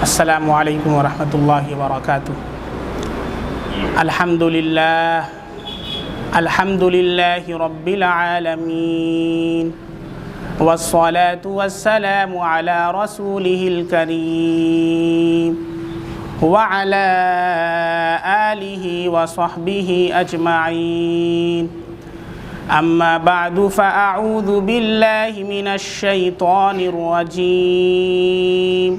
السلام علیکم ورحمۃ اللہ وبرکاتہ۔ الحمد للہ رب العالمین والصلاة والسلام علی رسولہ الکریم وعلی آلہ وصحبہ اجمعین، اما بعد فاعوذ باللہ من الشیطان الرجیم،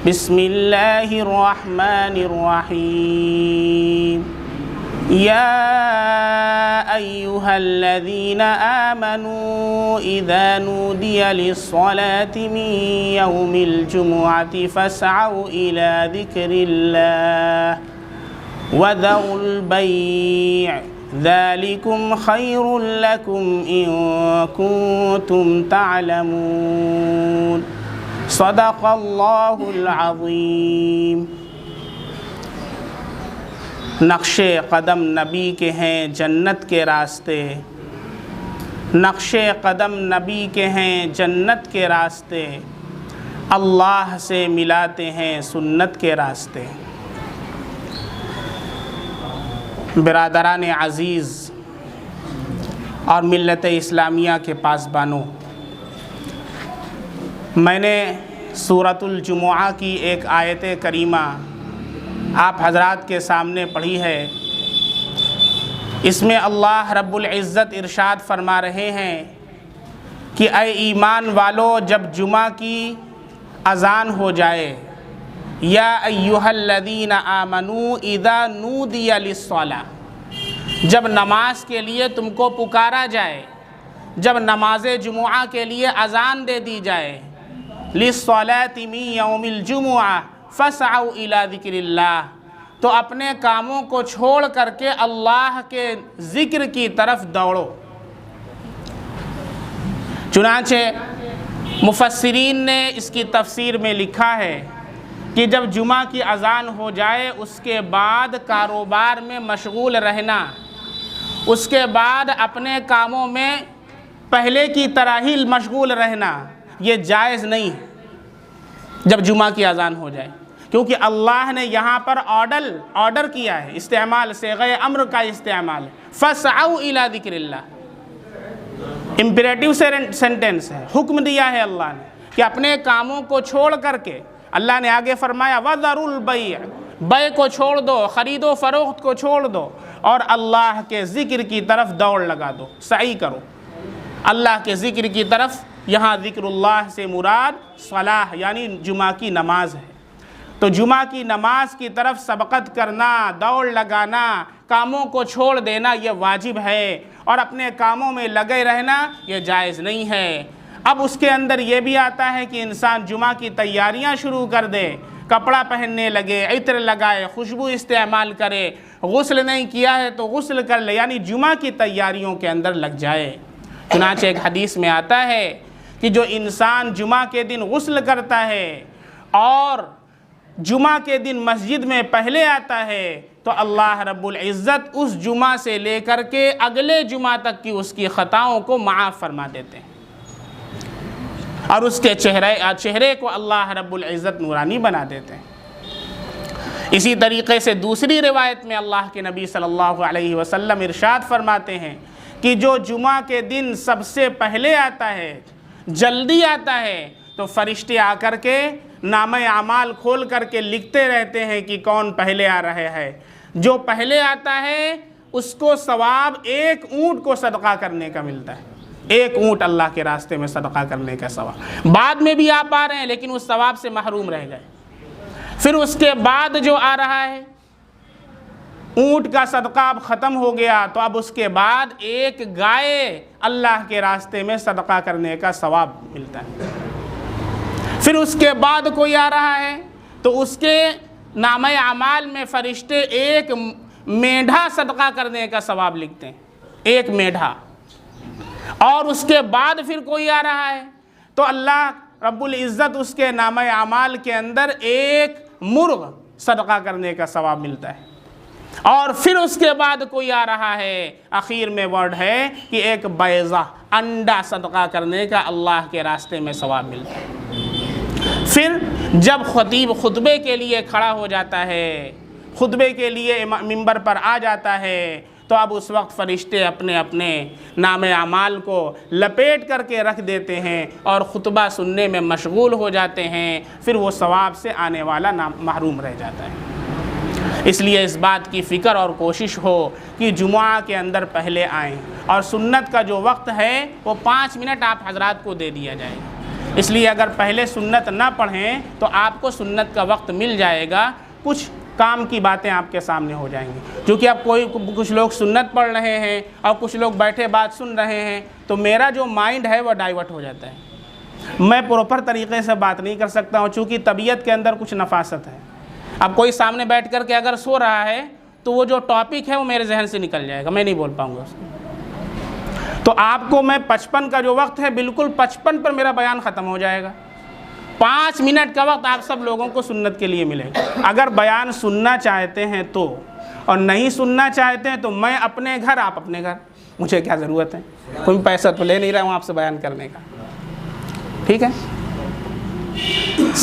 بسم اللہ الرحمن الرحیم، یا ایہا الذین آمنوا اذا نودی للصلاة من یوم الجمعة فاسعوا الى ذکر اللہ وذروا البیع ذالکم خیر لکم ان کنتم تعلمون، صدق اللہ العظیم۔ نقش قدم نبی کے ہیں جنت کے راستے، نقش قدم نبی کے ہیں جنت کے راستے، اللہ سے ملاتے ہیں سنت کے راستے۔ برادران عزیز اور ملت اسلامیہ کے پاسبانوں، میں نے سورۃ الجمعہ کی ایک آیت کریمہ آپ حضرات کے سامنے پڑھی ہے۔ اس میں اللہ رب العزت ارشاد فرما رہے ہیں کہ اے ایمان والو، جب جمعہ کی اذان ہو جائے، یا ایہا الذین آمنوا اذا نودی للصلاۃ، جب نماز کے لیے تم کو پکارا جائے، جب نماز جمعہ کے لیے اذان دے دی جائے، للصلاۃ من یوم الجمعہ فاسعوا الی ذکر اللہ، تو اپنے کاموں کو چھوڑ کر کے اللہ کے ذکر کی طرف دوڑو۔ چنانچہ مفسرین نے اس کی تفسیر میں لکھا ہے کہ جب جمعہ کی اذان ہو جائے اس کے بعد کاروبار میں مشغول رہنا، اس کے بعد اپنے کاموں میں پہلے کی طرح ہی مشغول رہنا، یہ جائز نہیں ہے جب جمعہ کی اذان ہو جائے، کیونکہ اللہ نے یہاں پر آرڈر کیا ہے، استعمال صیغہ امر کا استعمال ہے، فَاسْعَوْا إِلَى ذِكْرِ اللَّهِ، امپیریٹیو سینٹنس ہے، حکم دیا ہے اللہ نے کہ اپنے کاموں کو چھوڑ کر کے، اللہ نے آگے فرمایا وَذَرُوا الْبَيْعَ، بے کو چھوڑ دو، خرید و فروخت کو چھوڑ دو، اور اللہ کے ذکر کی طرف دوڑ لگا دو، سعی کرو اللہ کے ذکر کی طرف۔ یہاں ذکر اللہ سے مراد صلاح یعنی جمعہ کی نماز ہے، تو جمعہ کی نماز کی طرف سبقت کرنا، دوڑ لگانا، کاموں کو چھوڑ دینا یہ واجب ہے، اور اپنے کاموں میں لگے رہنا یہ جائز نہیں ہے۔ اب اس کے اندر یہ بھی آتا ہے کہ انسان جمعہ کی تیاریاں شروع کر دے، کپڑا پہننے لگے، عطر لگائے، خوشبو استعمال کرے، غسل نہیں کیا ہے تو غسل کر لے، یعنی جمعہ کی تیاریوں کے اندر لگ جائے۔ چنانچہ ایک حدیث میں آتا ہے کہ جو انسان جمعہ کے دن غسل کرتا ہے اور جمعہ کے دن مسجد میں پہلے آتا ہے تو اللہ رب العزت اس جمعہ سے لے کر کے اگلے جمعہ تک کی اس کی خطاؤں کو معاف فرما دیتے ہیں، اور اس کے چہرے کو اللہ رب العزت نورانی بنا دیتے ہیں۔ اسی طریقے سے دوسری روایت میں اللہ کے نبی صلی اللہ علیہ وسلم ارشاد فرماتے ہیں کہ جو جمعہ کے دن سب سے پہلے آتا ہے، جلدی آتا ہے، تو فرشتے آ کر کے نامہ اعمال کھول کر کے لکھتے رہتے ہیں کہ کون پہلے آ رہے ہیں۔ جو پہلے آتا ہے اس کو ثواب ایک اونٹ کو صدقہ کرنے کا ملتا ہے، ایک اونٹ اللہ کے راستے میں صدقہ کرنے کا ثواب۔ بعد میں بھی آپ آ رہے ہیں لیکن اس ثواب سے محروم رہ گئے۔ پھر اس کے بعد جو آ رہا ہے، اونٹ کا صدقہ اب ختم ہو گیا تو اب اس کے بعد ایک گائے اللہ کے راستے میں صدقہ کرنے کا ثواب ملتا ہے۔ پھر اس کے بعد کوئی آ رہا ہے تو اس کے نامہ اعمال میں فرشتے ایک مینڈھا صدقہ کرنے کا ثواب لکھتے ہیں، ایک مینڈھا۔ اور اس کے بعد پھر کوئی آ رہا ہے تو اللہ رب العزت اس کے نامہ اعمال کے اندر ایک مرغ صدقہ کرنے کا ثواب ملتا ہے۔ اور پھر اس کے بعد کوئی آ رہا ہے، اخیر میں ورڈ ہے کہ ایک بیضہ انڈا صدقہ کرنے کا اللہ کے راستے میں ثواب ملتا ہے۔ پھر جب خطیب خطبے کے لیے کھڑا ہو جاتا ہے، خطبے کے لیے منبر پر آ جاتا ہے، تو اب اس وقت فرشتے اپنے اپنے نام اعمال کو لپیٹ کر کے رکھ دیتے ہیں اور خطبہ سننے میں مشغول ہو جاتے ہیں، پھر وہ ثواب سے آنے والا محروم رہ جاتا ہے۔ اس لیے اس بات کی فکر اور کوشش ہو کہ جمعہ کے اندر پہلے آئیں، اور سنت کا جو وقت ہے وہ 5 منٹ آپ حضرات کو دے دیا جائے گا۔ اس لیے اگر پہلے سنت نہ پڑھیں تو آپ کو سنت کا وقت مل جائے گا، کچھ کام کی باتیں آپ کے سامنے ہو جائیں گی، کیونکہ اب کچھ لوگ سنت پڑھ رہے ہیں اور کچھ لوگ بیٹھے بات سن رہے ہیں، تو میرا جو مائنڈ ہے وہ ڈائیورٹ ہو جاتا ہے، میں پراپر طریقے سے بات نہیں کر سکتا ہوں، چونکہ طبیعت کے اندر کچھ نفاست ہے۔ اب کوئی سامنے بیٹھ کر کے اگر سو رہا ہے تو وہ جو ٹاپک ہے وہ میرے ذہن سے نکل جائے گا، میں نہیں بول پاؤں گا اس کو۔ تو آپ کو میں 55 کا جو وقت ہے بالکل 55 پر میرا بیان ختم ہو جائے گا، 5 منٹ کا وقت آپ سب لوگوں کو سنت کے لیے ملے گا۔ اگر بیان سننا چاہتے ہیں تو، اور نہیں سننا چاہتے ہیں تو میں اپنے گھر، آپ اپنے گھر، مجھے کیا ضرورت ہے، کوئی پیسہ تو لے نہیں رہا ہوں آپ سے بیان کرنے کا، ٹھیک ہے۔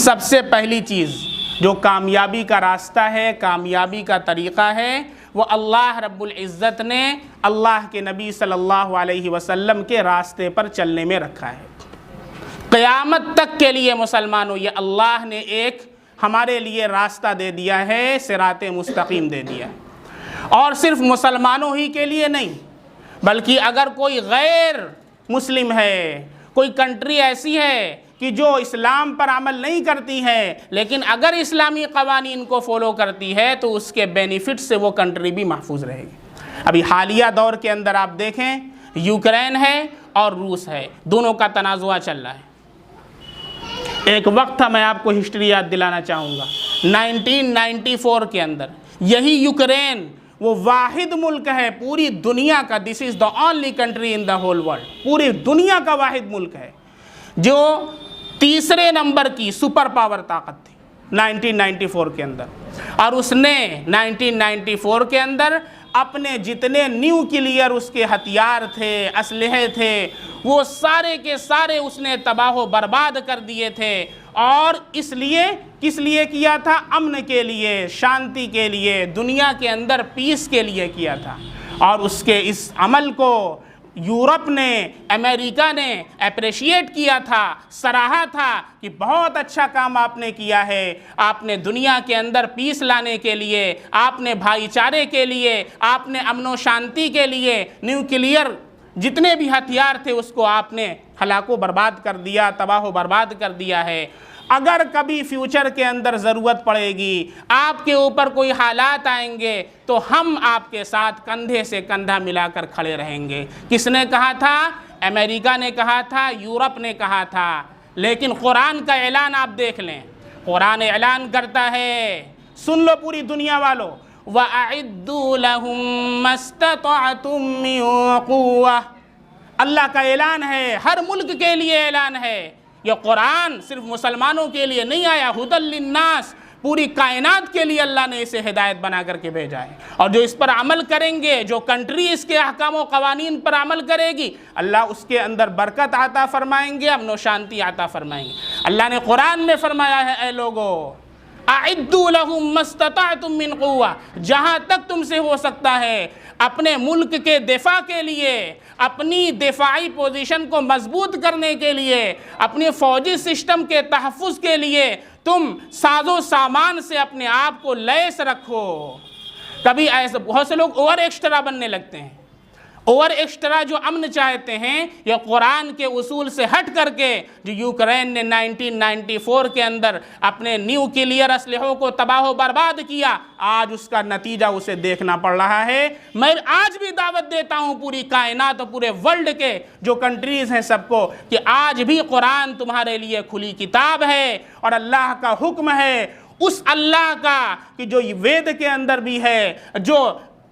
سب سے پہلی چیز جو کامیابی کا راستہ ہے، کامیابی کا طریقہ ہے، وہ اللہ رب العزت نے اللہ کے نبی صلی اللہ علیہ وسلم کے راستے پر چلنے میں رکھا ہے۔ قیامت تک کے لیے مسلمانوں، یہ اللہ نے ایک ہمارے لیے راستہ دے دیا ہے، صراط مستقیم دے دیا ہے، اور صرف مسلمانوں ہی کے لیے نہیں، بلکہ اگر کوئی غیر مسلم ہے، کوئی کنٹری ایسی ہے کہ جو اسلام پر عمل نہیں کرتی ہے لیکن اگر اسلامی قوانین کو فالو کرتی ہے تو اس کے بینیفٹ سے وہ کنٹری بھی محفوظ رہے گی۔ ابھی حالیہ دور کے اندر آپ دیکھیں، یوکرین ہے اور روس ہے، دونوں کا تنازع چل رہا ہے۔ ایک وقت تھا، میں آپ کو ہسٹری یاد دلانا چاہوں گا، 1994 کے اندر یہی یوکرین وہ واحد ملک ہے پوری دنیا کا، this is the only country in the whole world, پوری دنیا کا واحد ملک ہے جو تیسرے نمبر کی سپر پاور طاقت تھی 1994 کے اندر، اور اس نے 1994 کے اندر اپنے جتنے نیوکلیئر اس کے ہتھیار تھے، اسلحے تھے، وہ سارے کے سارے اس نے تباہ و برباد کر دیے تھے، اور اس لیے کس لیے کیا تھا؟ امن کے لیے، شانتی کے لیے، دنیا کے اندر پیس کے لیے کیا تھا۔ اور اس کے اس عمل کو یورپ نے، امریکہ نے اپریشیٹ کیا تھا، سراہا تھا کہ بہت اچھا کام آپ نے کیا ہے، آپ نے دنیا کے اندر پیس لانے کے لیے، آپ نے بھائی چارے کے لیے، آپ نے امن و شانتی کے لیے نیوکلیئر جتنے بھی ہتھیار تھے اس کو آپ نے ہلاک و برباد کر دیا، تباہ و برباد کر دیا ہے۔ اگر کبھی فیوچر کے اندر ضرورت پڑے گی، آپ کے اوپر کوئی حالات آئیں گے تو ہم آپ کے ساتھ کندھے سے کندھا ملا کر کھڑے رہیں گے۔ کس نے کہا تھا؟ امریکہ نے کہا تھا، یورپ نے کہا تھا، لیکن قرآن کا اعلان آپ دیکھ لیں، قرآن اعلان کرتا ہے، سن لو پوری دنیا والو، وَأَعِدُّوا لَهُم مَّا اسْتَطَعْتُم مِّن قُوَّةٍ، اللہ کا اعلان ہے، ہر ملک کے لیے اعلان ہے۔ یہ قرآن صرف مسلمانوں کے لیے نہیں آیا، ھدی للناس، پوری کائنات کے لیے اللہ نے اسے ہدایت بنا کر کے بھیجا ہے، اور جو اس پر عمل کریں گے، جو کنٹری اس کے احکام و قوانین پر عمل کرے گی، اللہ اس کے اندر برکت عطا فرمائیں گے، امن و شانتی عطا فرمائیں گے۔ اللہ نے قرآن میں فرمایا ہے، اے لوگو اعدوا لهم ما استطعتم من قوة، جہاں تک تم سے ہو سکتا ہے اپنے ملک کے دفاع کے لیے، اپنی دفاعی پوزیشن کو مضبوط کرنے کے لیے، اپنے فوجی سسٹم کے تحفظ کے لیے تم ساز و سامان سے اپنے آپ کو لیس رکھو۔ کبھی ایسے بہت سے لوگ اوور ایکسٹرا بننے لگتے ہیں، اوور ایکسٹرا جو امن چاہتے ہیں، یہ قرآن کے اصول سے ہٹ کر کے جو یوکرین نے 1994 کے اندر اپنے نیوکلیئر اسلحوں کو تباہ و برباد کیا، آج اس کا نتیجہ اسے دیکھنا پڑ رہا ہے۔ میں آج بھی دعوت دیتا ہوں پوری کائنات اور پورے ورلڈ کے جو کنٹریز ہیں سب کو، کہ آج بھی قرآن تمہارے لیے کھلی کتاب ہے، اور اللہ کا حکم ہے، اس اللہ کا کہ جو وید کے اندر بھی ہے، جو